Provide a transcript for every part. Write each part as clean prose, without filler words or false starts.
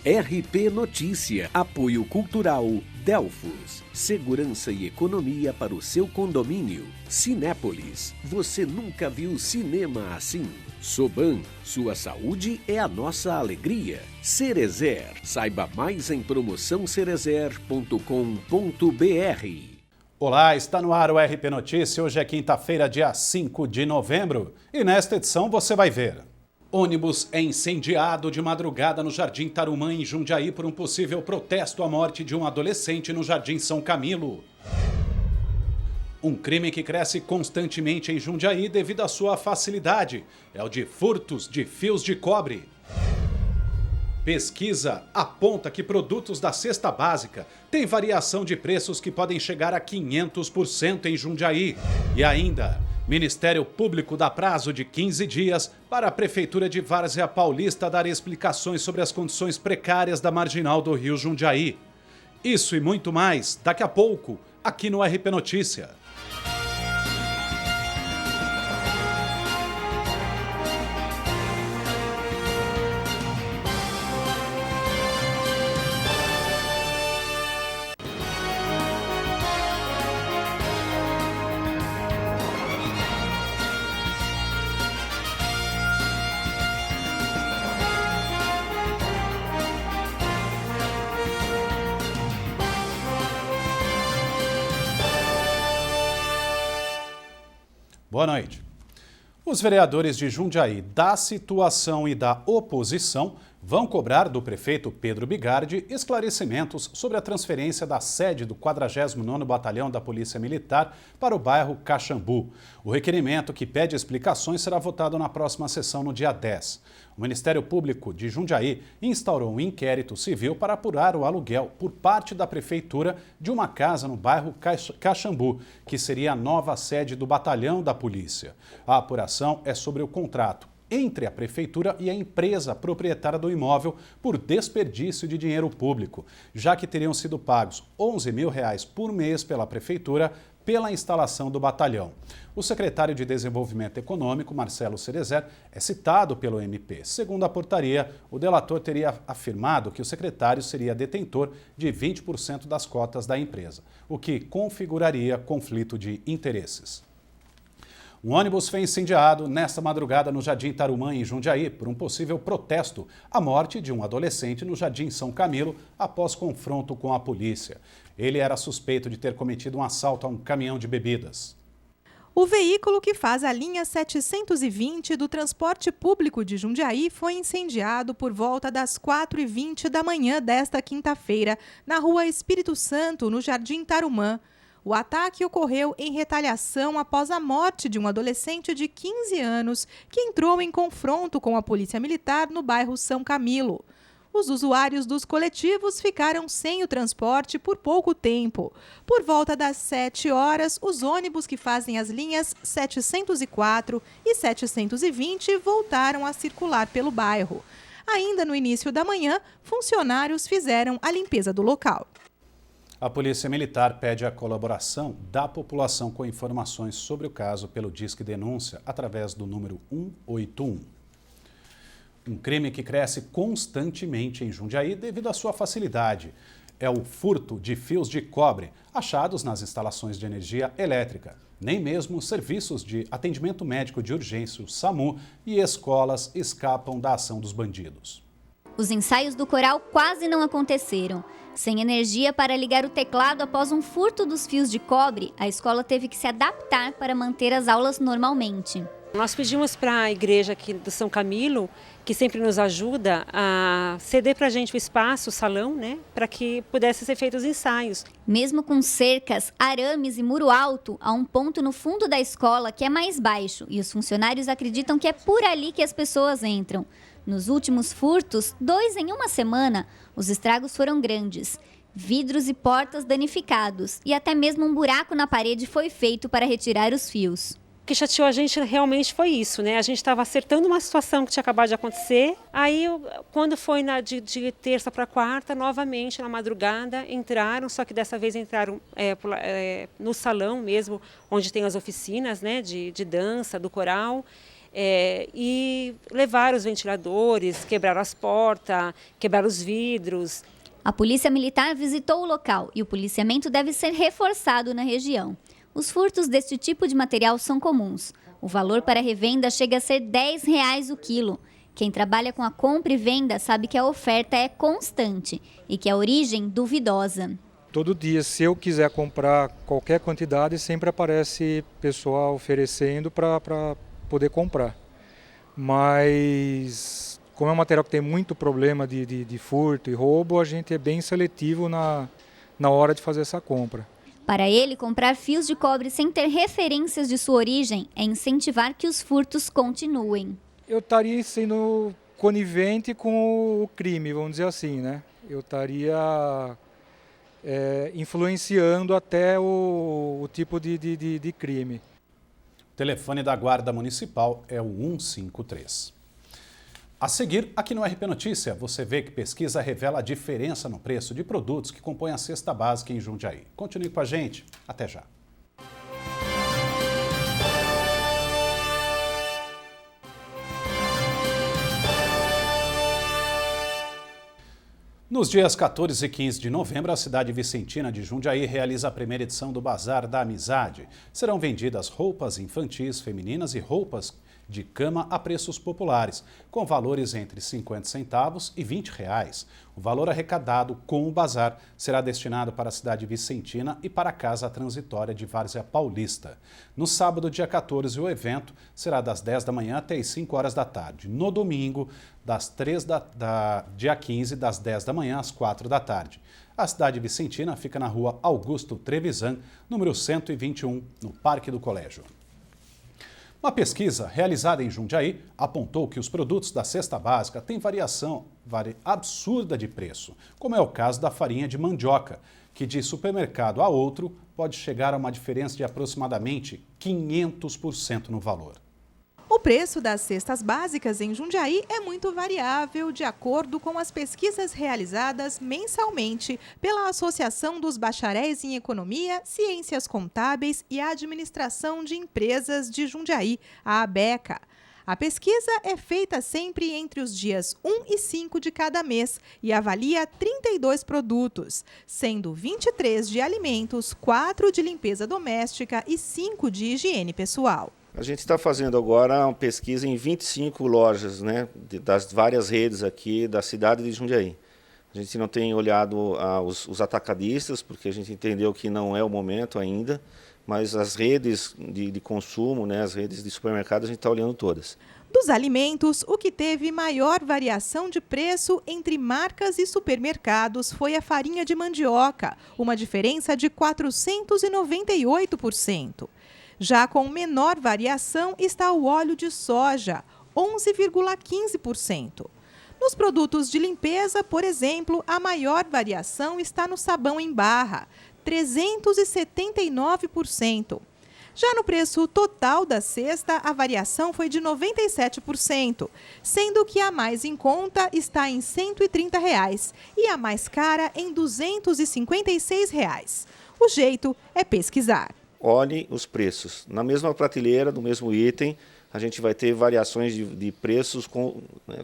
RP Notícia, apoio cultural, Delfos, segurança e economia para o seu condomínio. Cinépolis, você nunca viu cinema assim. Soban, sua saúde é a nossa alegria. Cerezer, saiba mais em promoçãocerezer.com.br. Olá, está no ar o RP Notícia. Hoje é quinta-feira, dia 5 de novembro. E nesta edição você vai ver: ônibus é incendiado de madrugada no Jardim Tarumã, em Jundiaí, por um possível protesto à morte de um adolescente no Jardim São Camilo. Um crime que cresce constantemente em Jundiaí devido à sua facilidade é o de furtos de fios de cobre. Pesquisa aponta que produtos da cesta básica têm variação de preços que podem chegar a 500% em Jundiaí. E ainda, Ministério Público dá prazo de 15 dias para a Prefeitura de Várzea Paulista dar explicações sobre as condições precárias da marginal do Rio Jundiaí. Isso e muito mais, daqui a pouco, aqui no RP Notícia. Boa noite. Os vereadores de Jundiaí, da situação e da oposição, vão cobrar do prefeito Pedro Bigardi esclarecimentos sobre a transferência da sede do 49º Batalhão da Polícia Militar para o bairro Caxambu. O requerimento, que pede explicações, será votado na próxima sessão no dia 10. O Ministério Público de Jundiaí instaurou um inquérito civil para apurar o aluguel por parte da prefeitura de uma casa no bairro Caxambu, que seria a nova sede do Batalhão da Polícia. A apuração é sobre o contrato entre a prefeitura e a empresa proprietária do imóvel por desperdício de dinheiro público, já que teriam sido pagos R$11 mil por mês pela prefeitura pela instalação do batalhão. O secretário de Desenvolvimento Econômico, Marcelo Cerezer, é citado pelo MP. Segundo a portaria, o delator teria afirmado que o secretário seria detentor de 20% das cotas da empresa, o que configuraria conflito de interesses. Um ônibus foi incendiado nesta madrugada no Jardim Tarumã, em Jundiaí, por um possível protesto à morte de um adolescente no Jardim São Camilo após confronto com a polícia. Ele era suspeito de ter cometido um assalto a um caminhão de bebidas. O veículo que faz a linha 720 do transporte público de Jundiaí foi incendiado por volta das 4h20 da manhã desta quinta-feira, na Rua Espírito Santo, no Jardim Tarumã. O ataque ocorreu em retaliação após a morte de um adolescente de 15 anos que entrou em confronto com a Polícia Militar no bairro São Camilo. Os usuários dos coletivos ficaram sem o transporte por pouco tempo. Por volta das 7 horas, os ônibus que fazem as linhas 704 e 720 voltaram a circular pelo bairro. Ainda no início da manhã, funcionários fizeram a limpeza do local. A Polícia Militar pede a colaboração da população com informações sobre o caso pelo Disque Denúncia através do número 181. Um crime que cresce constantemente em Jundiaí devido à sua facilidade. É o furto de fios de cobre achados nas instalações de energia elétrica. Nem mesmo os serviços de atendimento médico de urgência, o SAMU, e escolas escapam da ação dos bandidos. Os ensaios do coral quase não aconteceram. Sem energia para ligar o teclado após um furto dos fios de cobre, a escola teve que se adaptar para manter as aulas normalmente. Nós pedimos para a igreja aqui do São Camilo, que sempre nos ajuda, a ceder para a gente o espaço, o salão, para que pudessem ser feitos os ensaios. Mesmo com cercas, arames e muro alto, há um ponto no fundo da escola que é mais baixo e os funcionários acreditam que é por ali que as pessoas entram. Nos últimos furtos, 2 em uma semana, os estragos foram grandes. Vidros e portas danificados e até mesmo um buraco na parede foi feito para retirar os fios. O que chateou a gente realmente foi isso, A gente estava acertando uma situação que tinha acabado de acontecer. Aí, quando foi de terça para quarta, novamente, na madrugada, entraram, só que dessa vez entraram no salão mesmo, onde tem as oficinas, de dança, do coral. e levaram os ventiladores, quebraram as portas, quebraram os vidros. A Polícia Militar visitou o local e o policiamento deve ser reforçado na região. Os furtos deste tipo de material são comuns. O valor para revenda chega a ser R$10 o quilo. Quem trabalha com a compra e venda sabe que a oferta é constante e que a origem duvidosa. Todo dia, se eu quiser comprar qualquer quantidade, sempre aparece pessoal oferecendo para poder comprar. Mas, como é um material que tem muito problema de furto e roubo, a gente é bem seletivo na hora de fazer essa compra. Para ele, comprar fios de cobre sem ter referências de sua origem é incentivar que os furtos continuem. Eu estaria sendo conivente com o crime, vamos dizer assim, né? Eu estaria influenciando até o tipo de crime. O telefone da Guarda Municipal é o 153. A seguir, aqui no RP Notícia, você vê que pesquisa revela a diferença no preço de produtos que compõem a cesta básica em Jundiaí. Continue com a gente. Até já. Nos dias 14 e 15 de novembro, a cidade vicentina de Jundiaí realiza a primeira edição do Bazar da Amizade. Serão vendidas roupas infantis, femininas e roupas de cama a preços populares, com valores entre 50 centavos e R$20. O valor arrecadado com o bazar será destinado para a cidade vicentina e para a Casa Transitória de Várzea Paulista. No sábado, dia 14, o evento será das 10 da manhã até as 5 horas da tarde. No domingo, dia 15, das 10 da manhã às 4 da tarde. A cidade vicentina fica na rua Augusto Trevisan, número 121, no Parque do Colégio. Uma pesquisa realizada em Jundiaí apontou que os produtos da cesta básica têm variação absurda de preço, como é o caso da farinha de mandioca, que de supermercado a outro pode chegar a uma diferença de aproximadamente 500% no valor. O preço das cestas básicas em Jundiaí é muito variável de acordo com as pesquisas realizadas mensalmente pela Associação dos Bacharéis em Economia, Ciências Contábeis e Administração de Empresas de Jundiaí, a ABECA. A pesquisa é feita sempre entre os dias 1 e 5 de cada mês e avalia 32 produtos, sendo 23 de alimentos, 4 de limpeza doméstica e 5 de higiene pessoal. A gente está fazendo agora uma pesquisa em 25 lojas, né, das várias redes aqui da cidade de Jundiaí. A gente não tem olhado os atacadistas, porque a gente entendeu que não é o momento ainda, mas as redes de consumo, né, as redes de supermercado, a gente está olhando todas. Dos alimentos, o que teve maior variação de preço entre marcas e supermercados foi a farinha de mandioca, uma diferença de 498%. Já com menor variação está o óleo de soja, 11,15%. Nos produtos de limpeza, por exemplo, a maior variação está no sabão em barra, 379%. Já no preço total da cesta, a variação foi de 97%, sendo que a mais em conta está em R$ 130 e a mais cara em R$ 256. O jeito é pesquisar. Olhe os preços. Na mesma prateleira, do mesmo item, a gente vai ter variações de preços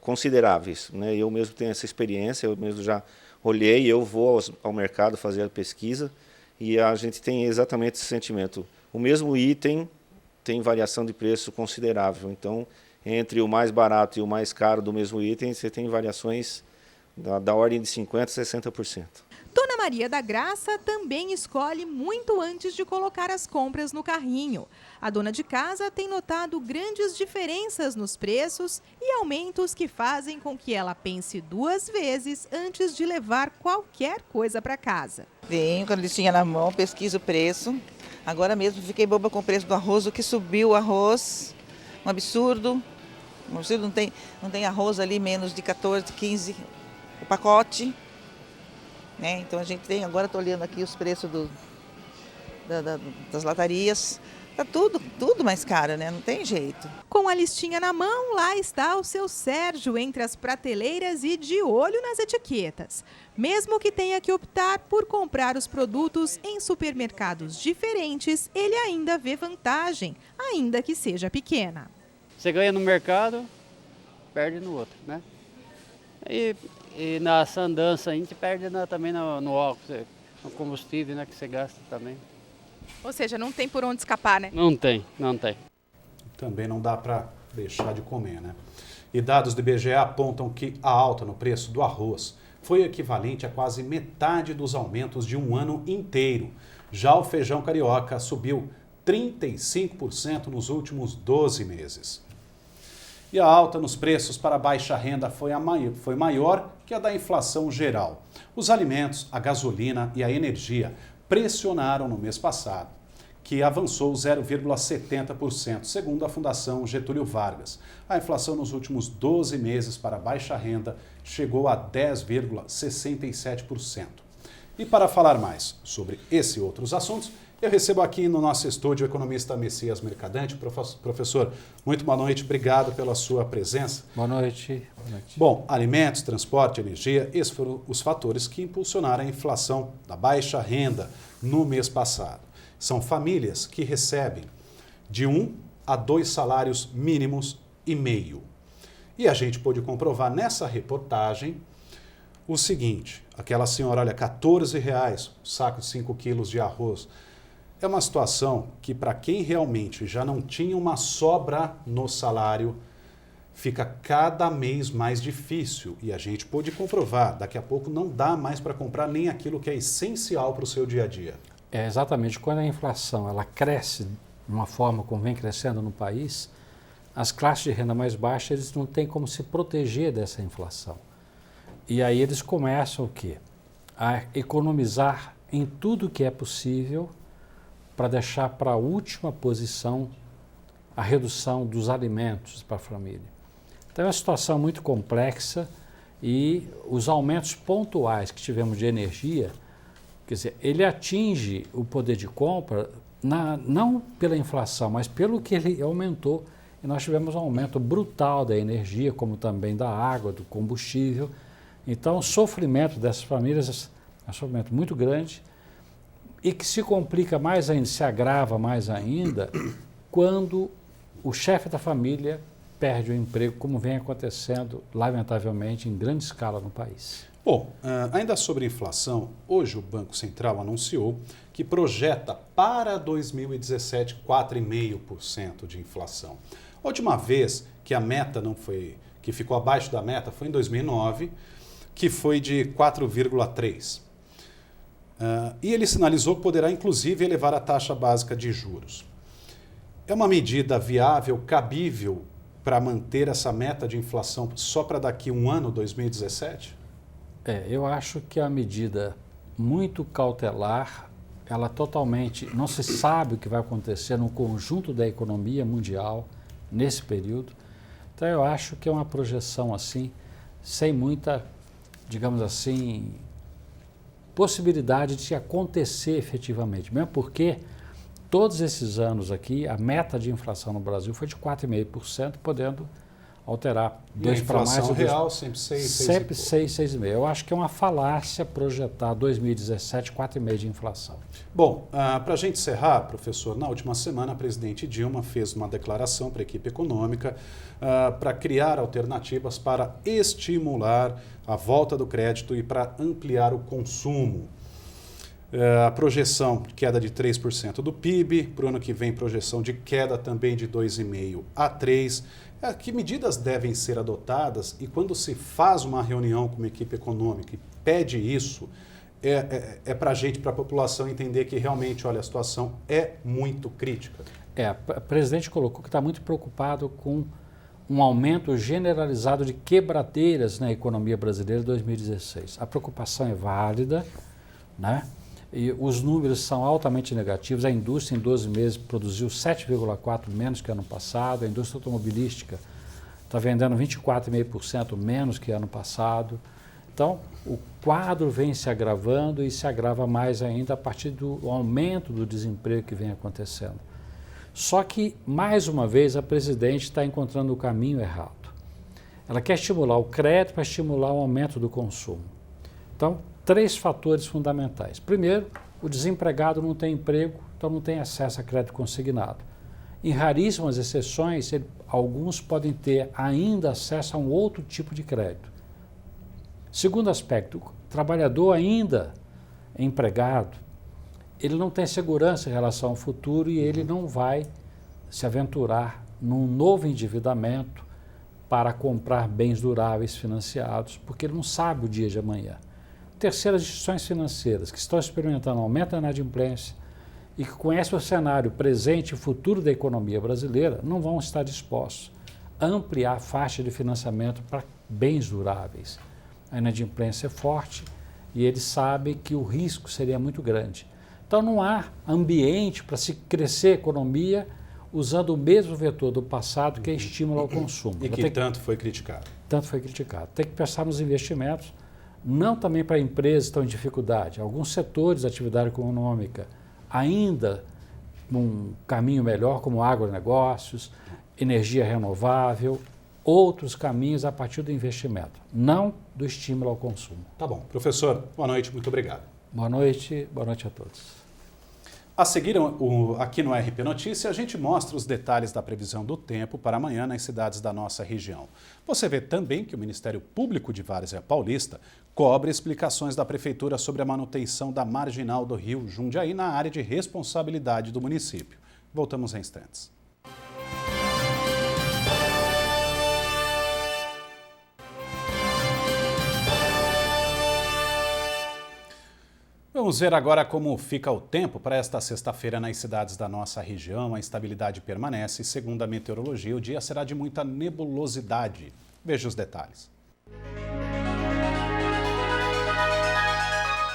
consideráveis, né? Eu mesmo tenho essa experiência, eu mesmo já olhei, eu vou ao mercado fazer a pesquisa e a gente tem exatamente esse sentimento. O mesmo item tem variação de preço considerável, então entre o mais barato e o mais caro do mesmo item, você tem variações da ordem de 50% a 60%. Dona Maria da Graça também escolhe muito antes de colocar as compras no carrinho. A dona de casa tem notado grandes diferenças nos preços e aumentos que fazem com que ela pense 2 vezes antes de levar qualquer coisa para casa. Venho com a listinha na mão, pesquiso o preço. Agora mesmo fiquei boba com o preço do arroz, o que subiu o arroz, um absurdo. Um absurdo, não tem arroz ali menos de 14, 15 o pacote. Né? Então a gente tem, agora estou olhando aqui os preços das latarias, está tudo mais caro, né? Não tem jeito. Com a listinha na mão, lá está o seu Sérgio entre as prateleiras e de olho nas etiquetas. Mesmo que tenha que optar por comprar os produtos em supermercados diferentes, ele ainda vê vantagem, ainda que seja pequena. Você ganha no mercado, perde no outro, né? E nessa andança a gente perde também no óculos, no combustível, né, que você gasta também. Ou seja, não tem por onde escapar, né? Não tem. Também não dá para deixar de comer, né? E dados do IBGE apontam que a alta no preço do arroz foi equivalente a quase metade dos aumentos de um ano inteiro. Já o feijão carioca subiu 35% nos últimos 12 meses. E a alta nos preços para a baixa renda foi maior que a da inflação geral. Os alimentos, a gasolina e a energia pressionaram no mês passado, que avançou 0,70%, segundo a Fundação Getúlio Vargas. A inflação nos últimos 12 meses para a baixa renda chegou a 10,67%. E para falar mais sobre esse e outros assuntos, eu recebo aqui no nosso estúdio o economista Messias Mercadante. Professor, muito boa noite, obrigado pela sua presença. Boa noite. Boa noite. Bom, alimentos, transporte, energia, esses foram os fatores que impulsionaram a inflação da baixa renda no mês passado. São famílias que recebem de 1 a 2 salários mínimos e meio. E a gente pôde comprovar nessa reportagem o seguinte: aquela senhora, olha, R$14, um saco de 5 quilos de arroz. É uma situação que, para quem realmente já não tinha uma sobra no salário, fica cada mês mais difícil. E a gente pôde comprovar, daqui a pouco não dá mais para comprar nem aquilo que é essencial para o seu dia a dia. É exatamente, quando a inflação ela cresce de uma forma como vem crescendo no país, as classes de renda mais baixa eles não têm como se proteger dessa inflação. E aí eles começam o quê? A economizar em tudo que é possível para deixar para a última posição a redução dos alimentos para a família. Então é uma situação muito complexa e os aumentos pontuais que tivemos de energia, quer dizer, ele atinge o poder de compra não pela inflação, mas pelo que ele aumentou. E nós tivemos um aumento brutal da energia, como também da água, do combustível. Então o sofrimento dessas famílias é um sofrimento muito grande e que se complica mais ainda, se agrava mais ainda, quando o chefe da família perde o emprego, como vem acontecendo, lamentavelmente, em grande escala no país. Bom, ainda sobre inflação, hoje o Banco Central anunciou que projeta para 2017 4,5% de inflação. A última vez que a meta que ficou abaixo da meta foi em 2009, que foi de 4,3%. E ele sinalizou que poderá, inclusive, elevar a taxa básica de juros. É uma medida viável, cabível, para manter essa meta de inflação só para daqui a um ano, 2017? Eu acho que é uma medida muito cautelar, ela totalmente, não se sabe o que vai acontecer no conjunto da economia mundial nesse período. Então eu acho que é uma projeção assim, sem muita, digamos assim, possibilidade de acontecer efetivamente, mesmo porque todos esses anos aqui, a meta de inflação no Brasil foi de 4,5%, podendo alterar 2 para mais. A inflação real sempre 6, sempre 6,5%. Eu acho que é uma falácia projetar 2017 4,5% de inflação. Bom, para a gente encerrar, professor, na última semana a presidente Dilma fez uma declaração para a equipe econômica para criar alternativas para estimular a volta do crédito e para ampliar o consumo. A projeção de queda de 3% do PIB, para o ano que vem projeção de queda também de 2,5% a 3%. Que medidas devem ser adotadas e quando se faz uma reunião com uma equipe econômica e pede isso, é para a gente, para a população entender que realmente, olha, a situação é muito crítica. O presidente colocou que está muito preocupado com um aumento generalizado de quebradeiras na economia brasileira em 2016. A preocupação é válida, né? E os números são altamente negativos. A indústria em 12 meses produziu 7,4% menos que ano passado, a indústria automobilística está vendendo 24,5% menos que ano passado. Então, o quadro vem se agravando e se agrava mais ainda a partir do aumento do desemprego que vem acontecendo. Só que, mais uma vez, a presidente está encontrando o caminho errado. Ela quer estimular o crédito para estimular o aumento do consumo. Então, 3 fatores fundamentais. Primeiro, o desempregado não tem emprego, então não tem acesso a crédito consignado. Em raríssimas exceções, ele alguns podem ter ainda acesso a um outro tipo de crédito. Segundo aspecto, o trabalhador ainda empregado, ele não tem segurança em relação ao futuro e ele não vai se aventurar num novo endividamento para comprar bens duráveis financiados, porque ele não sabe o dia de amanhã. Terceiro, as instituições financeiras que estão experimentando aumento da inadimplência e que conhecem o cenário presente e futuro da economia brasileira, não vão estar dispostos a ampliar a faixa de financiamento para bens duráveis. A inadimplência é forte e eles sabem que o risco seria muito grande. Então não há ambiente para se crescer a economia usando o mesmo vetor do passado, que é estímulo ao consumo. E que tanto foi criticado. Tanto foi criticado. Tem que pensar nos investimentos, não também para empresas que estão em dificuldade. Alguns setores da atividade econômica ainda num caminho melhor, como agronegócios, energia renovável, outros caminhos a partir do investimento, não do estímulo ao consumo. Tá bom. Professor, boa noite, muito obrigado. Boa noite a todos. A seguir, aqui no RP Notícia, a gente mostra os detalhes da previsão do tempo para amanhã nas cidades da nossa região. Você vê também que o Ministério Público de Várzea Paulista cobra explicações da Prefeitura sobre a manutenção da marginal do Rio Jundiaí na área de responsabilidade do município. Voltamos em instantes. Vamos ver agora como fica o tempo para esta sexta-feira nas cidades da nossa região. A instabilidade permanece e, segundo a meteorologia, o dia será de muita nebulosidade. Veja os detalhes.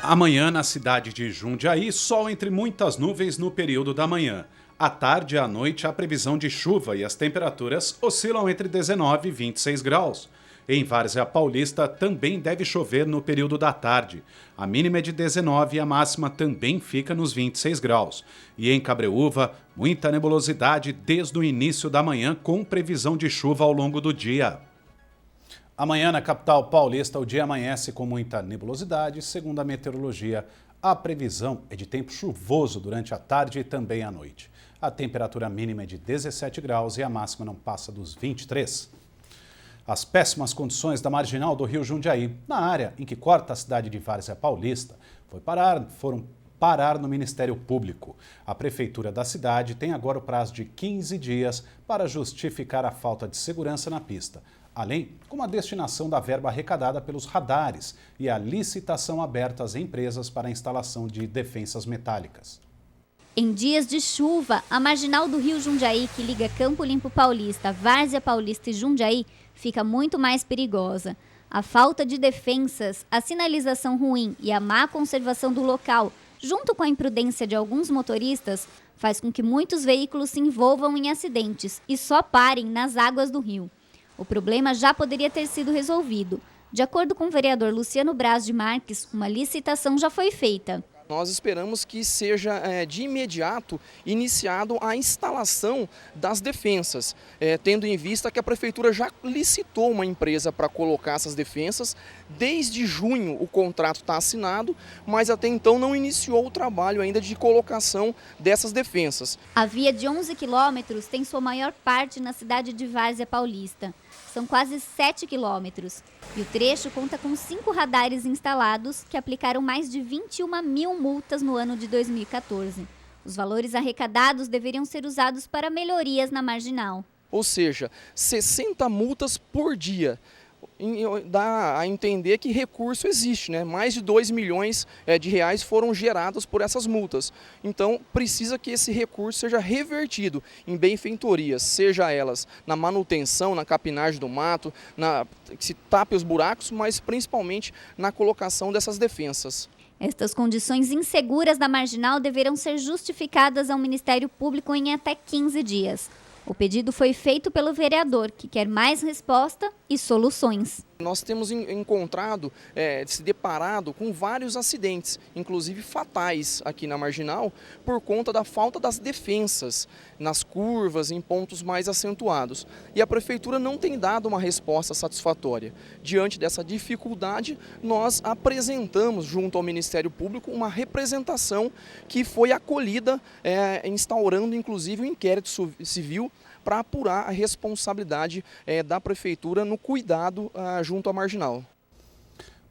Amanhã, na cidade de Jundiaí, sol entre muitas nuvens no período da manhã. À tarde e à noite, há previsão de chuva e as temperaturas oscilam entre 19 e 26 graus. Em Várzea Paulista também deve chover no período da tarde. A mínima é de 19 e a máxima também fica nos 26 graus. E em Cabreúva, muita nebulosidade desde o início da manhã, com previsão de chuva ao longo do dia. Amanhã na capital paulista o dia amanhece com muita nebulosidade. Segundo a meteorologia, a previsão é de tempo chuvoso durante a tarde e também à noite. A temperatura mínima é de 17 graus e a máxima não passa dos 23. As péssimas condições da marginal do Rio Jundiaí, na área em que corta a cidade de Várzea Paulista, foram parar no Ministério Público. A Prefeitura da cidade tem agora o prazo de 15 dias para justificar a falta de segurança na pista, além com a destinação da verba arrecadada pelos radares e a licitação aberta às empresas para a instalação de defensas metálicas. Em dias de chuva, a marginal do Rio Jundiaí, que liga Campo Limpo Paulista, Várzea Paulista e Jundiaí, fica muito mais perigosa. A falta de defensas, a sinalização ruim e a má conservação do local, junto com a imprudência de alguns motoristas, faz com que muitos veículos se envolvam em acidentes e só parem nas águas do rio. O problema já poderia ter sido resolvido. De acordo com o vereador Luciano Braz de Marques, uma licitação já foi feita. Nós esperamos que seja de imediato iniciado a instalação das defensas, tendo em vista que a Prefeitura já licitou uma empresa para colocar essas defensas. Desde junho o contrato está assinado, mas até então não iniciou o trabalho ainda de colocação dessas defensas. A via de 11 quilômetros tem sua maior parte na cidade de Várzea Paulista. São quase 7 quilômetros. E o trecho conta com 5 radares instalados que aplicaram mais de 21 mil multas no ano de 2014. Os valores arrecadados deveriam ser usados para melhorias na marginal. Ou seja, 60 multas por dia. Dá a entender que recurso existe, né? Mais de 2 milhões de reais foram gerados por essas multas. Então, precisa que esse recurso seja revertido em benfeitorias, seja elas na manutenção, na capinagem do mato, que se tape os buracos, mas principalmente na colocação dessas defensas. Estas condições inseguras da marginal deverão ser justificadas ao Ministério Público em até 15 dias. O pedido foi feito pelo vereador, que quer mais resposta e soluções. Nós temos encontrado, se deparado com vários acidentes, inclusive fatais aqui na marginal, por conta da falta das defensas nas curvas, em pontos mais acentuados. E a Prefeitura não tem dado uma resposta satisfatória. Diante dessa dificuldade, nós apresentamos junto ao Ministério Público uma representação que foi acolhida, instaurando inclusive um inquérito civil para apurar a responsabilidade da Prefeitura no cuidado junto à marginal.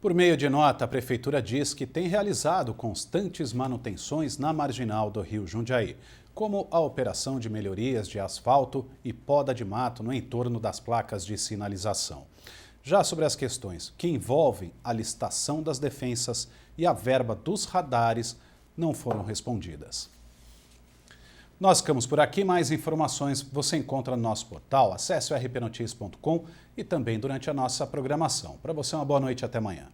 Por meio de nota, a Prefeitura diz que tem realizado constantes manutenções na marginal do Rio Jundiaí, como a operação de melhorias de asfalto e poda de mato no entorno das placas de sinalização. Já sobre as questões que envolvem a licitação das defensas e a verba dos radares, não foram respondidas. Nós ficamos por aqui. Mais informações você encontra no nosso portal. Acesse o rpnoticia.com e também durante a nossa programação. Para você, uma boa noite e até amanhã.